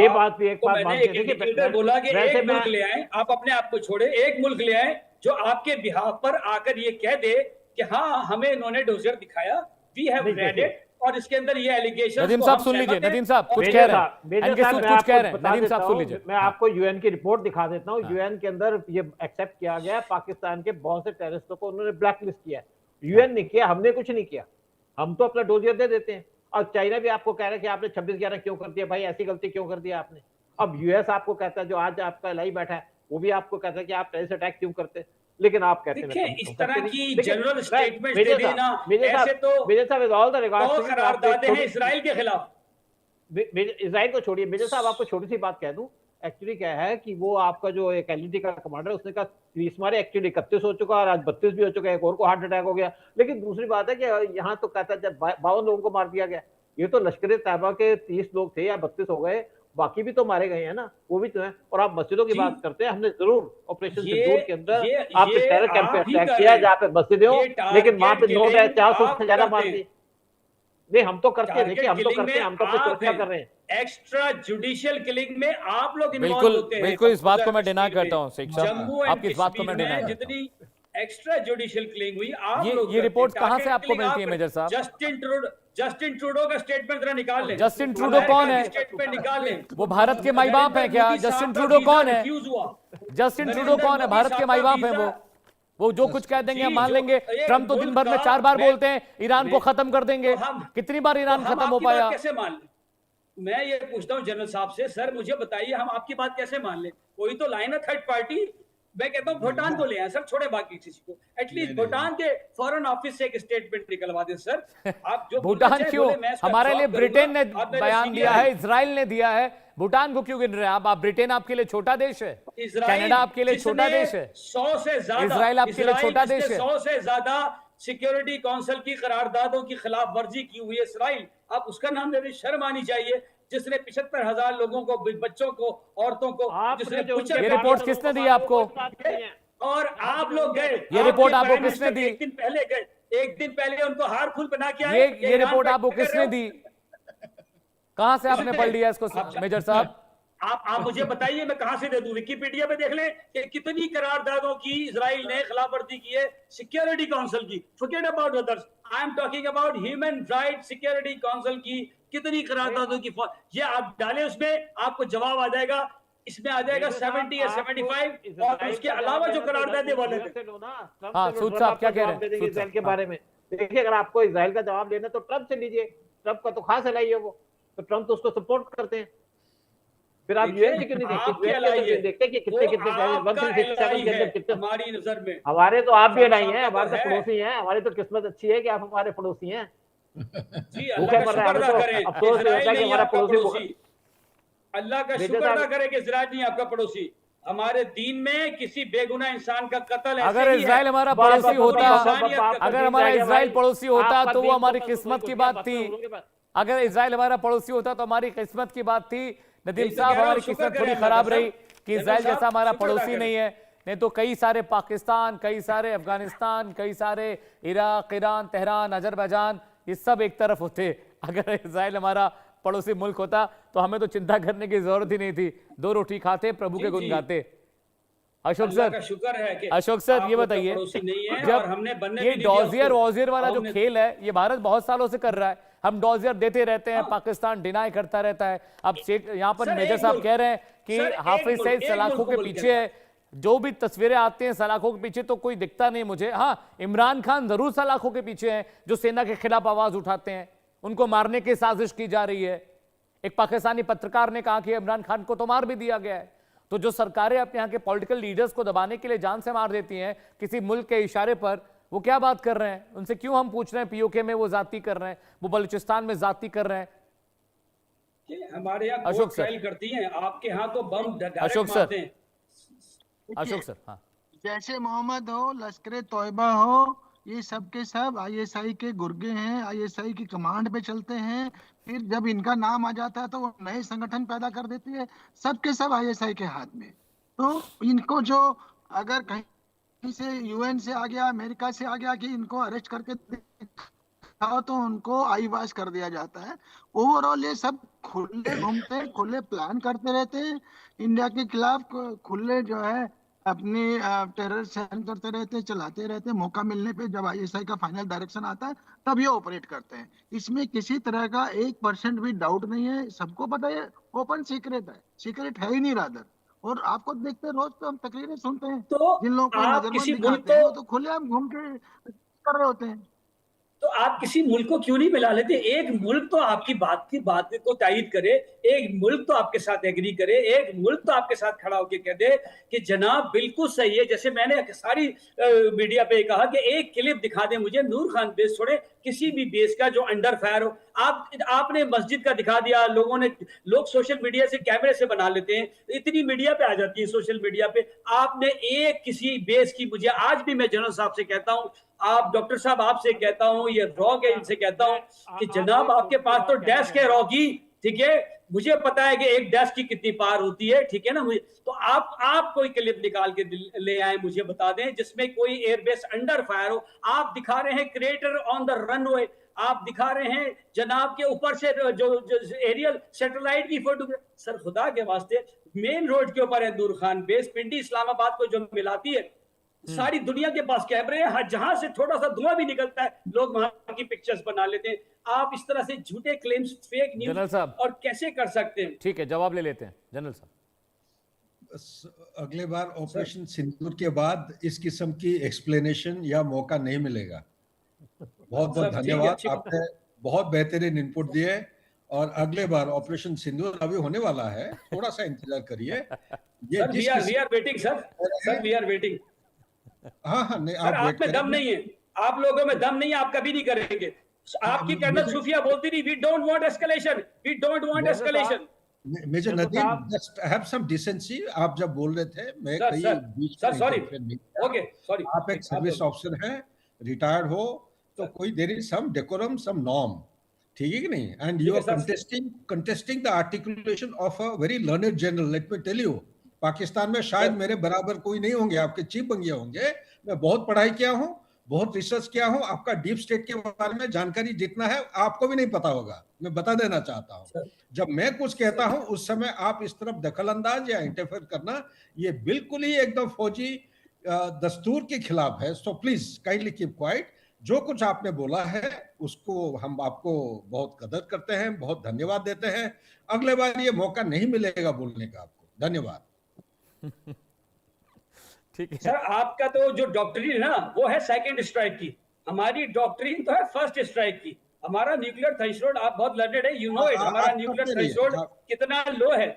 ये बात भी एक तो बात मैंने मानते एक हैं। देखिए, इंडिकेटर बोला कि वैसे एक मुल्क मैं- ले आए, आप अपने आप को छोड़े, एक मुल्क ले आए जो आपके बिहाफ पर आकर ये कह दे कि हाँ, हमें इन्होंने डोजर दिखाया, वी हैव नहीं, रेड देखिए। इट, और इसके अंदर ये एलिगेशन। नदीम साहब सुन लीजिए, नदीम साहब कुछ कह रहे हैं, मेजर इनके साहब, सूद मैं कुछ आपको कह रहे हैं। बता नदीम देता साहब सुन हूं, लीजिए। मैं आपको यूएन की रिपोर्ट दिखा देता हूँ। हाँ। यूएन के अंदर ये एक्सेप्ट किया गया है, पाकिस्तान के बहुत से टेररिस्टों को उन्होंने ब्लैक लिस्ट किया है। यूएन ने किया, हमने कुछ नहीं किया। हम तो अपना डोजियर दे देते हैं। और चाइना भी आपको कह रहा है कि आपने 26/11 क्यों कर दिया भाई, ऐसी गलती क्यों कर दिया आपने। अब यूएस आपको कहता है, जो आज आपका लाई बैठा है, वो भी आपको कहता है कि आप टेररिस्ट अटैक क्यों करते, लेकिन आप कहते हैं देखिए, मैं इस कम तरह करते की नहीं। लेकिन जनरल मैं- स्टेटमेंट मेजर दे साहब, देना, मेजर ऐसे साहब, तो मेजर साहब, with all the regards तो to you, करारदादे आपको हैं इसराइल के खिलाफ। इजराइल को छोड़िए। मेजर साहब, आपको छोटी सी बात कह दूं, एक्चुअली क्या है कि वो आपका जो एक एलईटी का कमांडर है, उसने कहा 30 मारे, एक्चुअली 31 हो चुका और आज 32 भी हो चुका है, एक और को हार्ट अटैक हो गया। लेकिन दूसरी बात है कि यहाँ तो कहता है जब 52 लोगों को मार दिया गया, ये तो लश्कर तैयबा के 30 लोग थे या 32 हो गए, बाकी भी तो मारे गए हैं ना, वो भी तो है। और आप मस्जिदों की जी। बात करते हैं, हमने जरूर ऑपरेशन ये- सिंदूर के अंदर ये आपने टेरर कैंप पे आप ही अटैक कर किया, रहे हैं। जहाँ पे मस्जिदें हो, ये टारगेट लेकिन वहां पे 9 किलिंग 400 आप से ज्यादा करते मार हैं। दी। नहीं, हम तो करते हैं, देखिए, हम तो टारगेट करते हैं, हम तो अपनी किलिंग में सुरक्षा आप कर रहे हैं। एक्स्ट्रा जुडिशियल किलिंग में आप लोग इन्वॉल्व बिल्कुल होते हैं। बिल्कुल, इस बात को मैं कश्मीर डिना में। करता हूँ शेख साहब, जम्मू एंड आपकी इस बात को मैं कश्मीर डिना में करता हूँ। जितनी एक्स्ट्रा जुडिशियल किलिंग हुई। आप लोग ये रिपोर्ट कहां से आपको मिलती है मेजर साहब? जस्टिन ट्रूडो का स्टेटमेंट जरा निकाल लें। जस्टिन ट्रूडो कौन है? स्टेटमेंट निकाल लें। वो भारत के माई बाप हैं क्या? जस्टिन ट्रूडो कौन है? जस्टिन ट्रूडो कौन है? भारत के माई बाप हैं वो जो कुछ कह देंगे हम मान लेंगे। ट्रम्प तो दिन भर में 4 बार बोलते हैं ईरान को खत्म कर देंगे, कितनी बार ईरान खत्म हो पाया? कैसे मान लें? मैं ये पूछता हूं जनरल साहब से, सर मुझे बताइए हम आपकी बात कैसे मान लें? कोई तो लाइन है थर्ड पार्टी। मैं कहता हूं भूटान को ले आए सर, छोड़े बाकी किसी को। एटलीस्ट भूटान के फॉरेन ऑफिस से एक स्टेटमेंट निकलवा दें सर। आप जो भूटान क्यों? हमारे लिए ब्रिटेन ने बयान दिया है, इजराइल ने दिया है, भूटान को क्यों गिन रहे हैं आप? ब्रिटेन आपके लिए छोटा देश है, कनाडा आपके लिए छोटा देश है, 100 से ज्यादा इजराइल आपके लिए छोटा देश है। 100 से ज्यादा सिक्योरिटी काउंसिल की करारदादों की खिलाफ वर्जी की हुई है इसराइल। आप उसका नाम लेने शर्म आनी चाहिए, जिसने 75,000 लोगों को, बच्चों को, औरतों को, जिसने ये रिपोर्ट किसने दी आपको? और आप लोग गए, ये रिपोर्ट आपको किसने दी? एक दिन पहले गए, एक दिन पहले उनको हार फूल बना के आए। ये रिपोर्ट आपको किसने दी? कहां से आपने पढ़ लिया इसको मेजर साहब? आप मुझे बताइए, मैं कहां से दे दूं? विकिपीडिया पे देख लें कि कितनी करारदादों की इजराइल ने खिलाफवर्जी की है सिक्योरिटी काउंसिल की। Forget about others, I am talking about human right security council की कितनी करारदादों की। ये आप डालें, उसमें आपको जवाब आ जाएगा। इसमें आ जाएगा 70 या 75 और उसके अलावा जो करारदादे वाले थे। हाँ, सूद साहब क्या कह रहे हैं इजराइल के बारे में? देखिए, अगर आपको इजराइल का जवाब लेना तो ट्रम्प से लीजिए। ट्रम्प का तो खास एलाई है वो, तो ट्रम्प तो उसको सपोर्ट करते हैं। फिर आप यूएन क्यों नहीं देखते कि कितने हमारी नजर में? हमारे तो आप भी एलाई हैं, हमारे तो पड़ोसी हैं। हमारी तो किस्मत अच्छी है कि आप हमारे पड़ोसी हैं। जी, अल्लाह का शुक्र अदा करें, अफसोस होता है कि हमारा पड़ोसी। अल्लाह का शुक्र अदा करें कि इजराइल नहीं आपका पड़ोसी। हमारे दीन में किसी बेगुनाह इंसान का कत्ल अगर इजराइल हमारा पड़ोसी होता, अगर हमारा इजराइल पड़ोसी होता तो वो हमारी किस्मत की बात थी। अगर इजराइल हमारा पड़ोसी होता तो हमारी किस्मत की बात थी। नदीम साहब, हमारी किस्मत थोड़ी खराब रही कि इजराइल जैसा हमारा पड़ोसी नहीं है। नहीं तो कई सारे पाकिस्तान, कई सारे अफगानिस्तान, कई सारे इराक, ईरान, तेहरान, अजरबैजान, ये सब एक तरफ होते। अगर इजराइल हमारा पड़ोसी मुल्क होता तो हमें तो चिंता करने की जरूरत ही नहीं थी। 2 रोटी खाते, प्रभु के गुण गाते। अशोक सर, शुक्र है कि अशोक सर ये बताइए, जब ये डॉजियर वॉजियर वाला जो खेल है ये भारत बहुत सालों से कर रहा है, हम डॉजियर देते रहते हैं, पाकिस्तान डिनाई करता रहता है। अब यहाँ पर मेजर साहब कह रहे हैं कि हाफिज सईद सलाखों के पीछे है। जो भी तस्वीरें आती हैं सलाखों के पीछे तो कोई दिखता नहीं मुझे। हाँ, इमरान खान जरूर सलाखों के पीछे हैं, जो सेना के खिलाफ आवाज उठाते हैं, उनको मारने की साजिश की जा रही है। एक पाकिस्तानी पत्रकार ने कहा कि इमरान खान को तो मार भी दिया गया है। तो जो सरकारें अपने यहाँ के पॉलिटिकल लीडर्स को दबाने के लिए जान से मार देती हैं किसी मुल्क के इशारे पर, वो क्या बात कर रहे हैं? उनसे क्यों हम पूछ रहे हैं पीओके में वो जाति कर रहे हैं, वो बलूचिस्तान में जाति कर रहे हैं? हमारे यहाँ अशोक सर करती हैं, आपके यहाँ तो बम अशोक सर, अशोक सर, हाँ, जैसे मोहम्मद हो, लश्कर तोयबा हो, ये सब के सब आईएसआई के गुर्गे हैं, आईएसआई की कमांड पे चलते हैं। फिर जब इनका नाम आ जाता है तो वो नए संगठन पैदा कर देती है, सब के सब आईएसआई के हाथ में। तो इनको जो अगर कहीं से यूएन से आ गया, अमेरिका से आ गया कि इनको अरेस्ट करके दिखाओ, तो उनको आई वाश कर दिया जाता है। ओवरऑल ये सब खुले घूमते हैं, खुले प्लान करते रहते हैं, इंडिया के खिलाफ खुले जो है अपनी टेरर सहन करते रहते, चलाते रहते। मौका मिलने पे जब आईएसआई का फाइनल डायरेक्शन आता है तब ये ऑपरेट करते हैं। इसमें किसी तरह का 1% भी डाउट नहीं है, सबको पता है, ओपन सीक्रेट है, सीक्रेट है ही नहीं रादर। और आपको देखते रोज तो हम तकरीरें सुनते हैं, तो जिन लोगों को नजरबंद दिखाते हैं वो तो खुलेआम घूम के कर रहे होते हैं। तो आप किसी मुल्क को क्यों नहीं मिला लेते? एक मुल्क तो आपकी बात को तायीद करे, एक मुल्क तो आपके साथ एग्री करे, एक मुल्क तो आपके साथ खड़ा होकर कह दे कि जनाब बिल्कुल सही है। जैसे मैंने सारी मीडिया पे कहा कि एक क्लिप दिखा दे मुझे, नूर खान बेस छोड़े, किसी भी बेस का जो अंडर फायर हो। आपने मस्जिद का दिखा दिया, लोग सोशल मीडिया से कैमरे से बना लेते हैं, इतनी मीडिया पे आ जाती है सोशल मीडिया पे। आपने एक किसी बेस की, मुझे आज भी मैं जनरल साहब से कहता हूं, आप डॉक्टर साहब आपसे कहता हूं, ये रॉक है, इनसे कहता हूं कि जनाब आपके पास तो डेस्क है रॉ की, ठीक है, मुझे पता है कि एक डेस्क की कितनी पार होती है, ठीक है ना। मुझे तो आप कोई क्लिप निकाल के ले आए, मुझे बता दें जिसमें कोई एयरबेस अंडर फायर हो। आप दिखा रहे हैं क्रेटर ऑन द रनवे, आप दिखा रहे हैं जनाब के ऊपर से जो एरियल सैटेलाइट की फोटो। सर खुदा के वास्ते, मेन रोड के ऊपर है नूर खान बेस, पिंडी इस्लामाबाद को जो मिलाती है, सारी दुनिया के पास कैमरे हैं, जहां से थोड़ा सा धुआं भी निकलता है लोग वहां की पिक्चर्स बना लेते हैं। आप इस तरह से झूठे क्लेम्स, फेक जनरल न्यूज साहब। और कैसे कर सकते हैं? ठीक है, जवाब ले लेते हैं जनरल साहब। अगले बार ऑपरेशन सिंदूर के बाद इस किस्म की एक्सप्लेनेशन या मौका नहीं मिलेगा। बहुत बहुत सब ठीक है, धन्यवाद, अच्छी बात आपने बहुत बेहतरीन इनपुट दिए। और अगले बार ऑपरेशन सिंदूर अभी होने वाला है, थोड़ा सा इंतजार करिए। ये सर, जिस we are waiting sir, we are waiting. हाँ हाँ, नहीं सर, आप आप में दम नहीं है, आप लोगों में दम नहीं है, आप कभी नहीं करेंगे। आपकी कर्नल खुफिया बोलती थी, we don't want escalation, we don't want escalation. Major Nadeem, just have some decency. आप जब बोल रहे थे, मैं सर, कहीं सर, बीच सर, में sorry. interfere नहीं किया। Okay, sorry. आप एक सर्विस ऑफिसर हैं, रिटायर्ड हो, तो कोई there is some decorum, some norm, ठीक है कि नहीं? एंड यू ठीक आर है, sir. Contesting the articulation of a very learned general. Let me tell you, Pakistan में शायद मेरे बराबर कोई नहीं होंगे, आपके चीफ बंगिया होंगे। मैं बहुत पढ़ाई किया हूँ, बहुत रिसर्च किया हूँ, आपका डीप स्टेट के बारे में जानकारी जितना है आपको भी नहीं पता होगा, मैं बता देना चाहता हूँ। जब मैं कुछ कहता हूँ उस समय आप इस तरफ दखल अंदाज या इंटरफेयर करना, ये बिल्कुल ही एकदम फौजी दस्तूर के खिलाफ है। So please kindly keep quiet. जो कुछ आपने बोला है उसको हम आपको बहुत कदर करते हैं, बहुत धन्यवाद देते हैं। अगले बार ये मौका नहीं मिलेगा बोलने का आपको। धन्यवाद। ठीक है सर, आपका तो जो डॉक्ट्रिन है ना, वो है सेकंड स्ट्राइक की। हमारी डॉक्ट्रिन तो है फर्स्ट स्ट्राइक की। हमारा न्यूक्लियर थ्रेशोल्ड, आप बहुत लर्नेड है, यू नो इट। हमारा न्यूक्लियर थ्रेशोल्ड कितना लो है,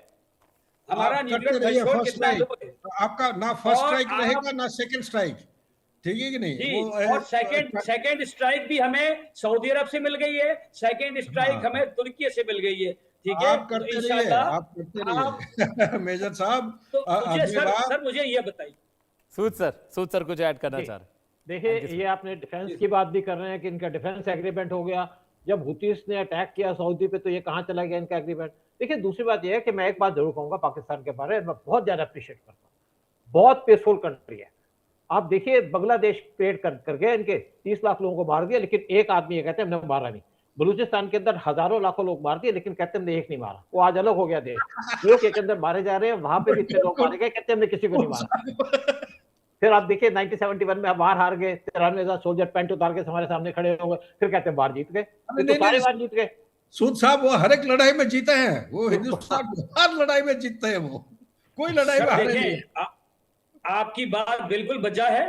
हमारा न्यूक्लियर थ्रेशोल्ड कितना लो है। आपका ना फर्स्ट स्ट्राइक और रहेगा ना सेकंड स्ट्राइक, ठीक है कि नहीं? जी, वो और सेकंड स्ट्राइक भी हमें सऊदी अरब से मिल गई है, सेकंड स्ट्राइक हमें तुर्की से मिल गई है, ठीक है? आप करते रहिए, आप करते रहिए। मेजर साहब, तो मुझे अगली बार सर मुझे ये बताइए। सूद सर कुछ ऐड करना चाह रहे हैं? देखिए, ये आपने डिफेंस की बात भी कर रहे हैं कि इनका डिफेंस एग्रीमेंट हो गया। जब हुतीस ने अटैक किया सऊदी पे, तो ये कहाँ चला गया इनका एग्रीमेंट? देखिए, दूसरी बात ये है कि मैं एक बात जरूर कहूंगा पाकिस्तान के बारे में, मैं बहुत ज्यादा अप्रिशिएट करता हूँ। बहुत पीसफुल कंट्री है। आप देखिए, बांग्लादेश क्रिएट कर गए, इनके 30 लाख लोगों को मार दिया, लेकिन एक आदमी ये कहते हैं हमने मारा नहीं। बलूचिस्तान के अंदर हजारों लाखों लोग मार दिए, लेकिन कहते हमने एक नहीं मारा। वो आज अलग हो गया देश, जो के अंदर मारे जा रहे हैं, वहां पे भी इतने लोग मारे गए, कहते हमने किसी को नहीं मारा। फिर आप देखिए 1971 में बाहर हार गए, 93,000 सोल्जर पैंट उतार के हमारे सामने खड़े हो गए, फिर कहते हैं बाहर जीत गए। तो सारे बार जीत गए। सूद साहब, वो हर एक लड़ाई में जीते हैं, वो हिंदुस्तान हर लड़ाई में जीतते हैं, वो कोई लड़ाई में हारे नहीं। आपकी बात बिल्कुल बजा है।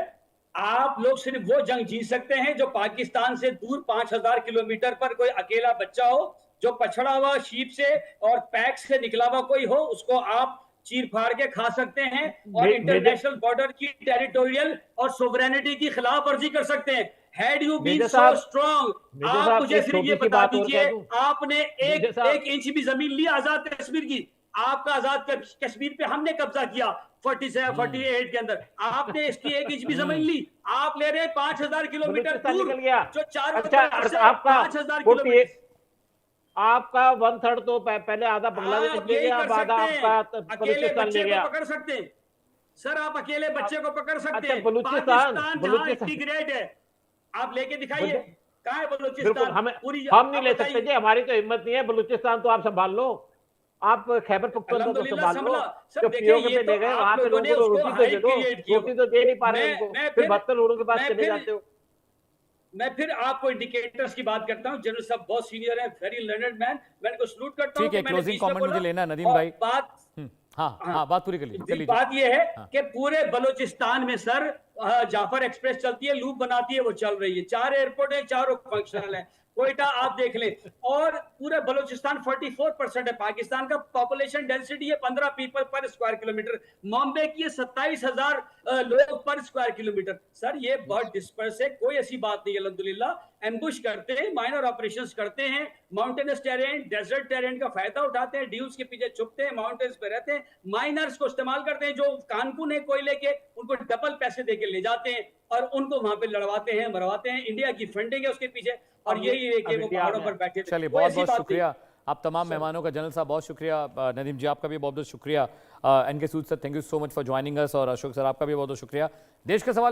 आप लोग सिर्फ वो जंग जीत सकते हैं जो पाकिस्तान से दूर 5,000 किलोमीटर पर कोई अकेला बच्चा हो, जो पछड़ा हुआ शीप से और पैक से निकला हुआ कोई हो, उसको आप चीर फाड़ के खा सकते हैं और इंटरनेशनल बॉर्डर की टेरिटोरियल और सोवरेनिटी की खिलाफ वर्जी कर सकते हैं। Had you been so strong, आप मुझे सिर्फ ये बता दीजिए, आपने एक इंच भी जमीन ली आजाद कश्मीर की? आपका आजाद कश्मीर पे हमने कब्जा किया 48 के अंदर, आपने इसकी एक इंच भी जमीन ली? आप ले रहे 5,000 किलोमीटर दूर, जो 4 आपका 5,000 किलोमीटर, आपका 1/3 तो पहले आधा बांग्लादेश ले गया, आधा आपका बलूचिस्तान ले गया। पकड़ सकते हैं सर, आप अकेले बच्चे को पकड़ सकते हैं। बलूचिस्तान ग्रेड है, आप लेके दिखाइए कहाँ है बलूचिस्तान। हम नहीं ले सकते जी, हमारी तो हिम्मत नहीं है। बलूचिस्तान तो आप संभाल लो, आप खैबर पख्तूनख्वा को संभाल लो। जो पीओके पे ले गए, वहां पे लोगों को रोटी तो दे दो, रोटी तो दे नहीं पा रहे उनको, फिर 72 लोगों के पास चले जाते हो। मैं फिर आपको इंडिकेटर्स की बात करता हूं। जनरल साहब बहुत सीनियर है, वेरी लर्नड मैन, मैं इनको सलूट करता हूं। ठीक है, क्लोजिंग कमेंट मुझे लेना है नदीम भाई। बात पूरी कर लीजिए। बात ये है कि पूरे बलूचिस्तान में सर जाफर एक्सप्रेस चलती है, लूप बनाती है, वो चल रही है। 4 एयरपोर्ट है, चारों फंक्शनल है। कोयटा आप देख लें, और पूरा बलूचिस्तान 44% है। पाकिस्तान का पॉपुलेशन डेंसिटी है 15 पीपल पर स्क्वायर किलोमीटर, बॉम्बे की 27,000 लोग पर स्क्वायर किलोमीटर। सर ये बहुत डिस्पर्स है, कोई ऐसी बात नहीं है। अल्हम्दुलिल्लाह एम्बुश करते हैं, माइनर ऑपरेशंस करते हैं, माउंटेनस टेरेन, डेजर्ट टेरेन का फायदा उठाते हैं, ड्यूज के पीछे छुपते हैं, माउंटेन्स पे रहते हैं, माइनर्स को इस्तेमाल करते हैं। जो कानपुर है कोयले के, उनको डबल पैसे देके ले जाते हैं और उनको वहां पे लड़वाते हैं, मरवाते हैं। इंडिया की फंडिंग है उसके पीछे, और यही है कि वो पहाड़ों पर बैठे थे। चलिए, बहुत बहुत शुक्रिया आप तमाम मेहमानों का। जनरल साहब बहुत शुक्रिया, नदीम जी आपका भी बहुत बहुत शुक्रिया, N K Sood sir thank you so much for joining us, और अशोक सर आपका भी बहुत बहुत शुक्रिया। देश के सवाल में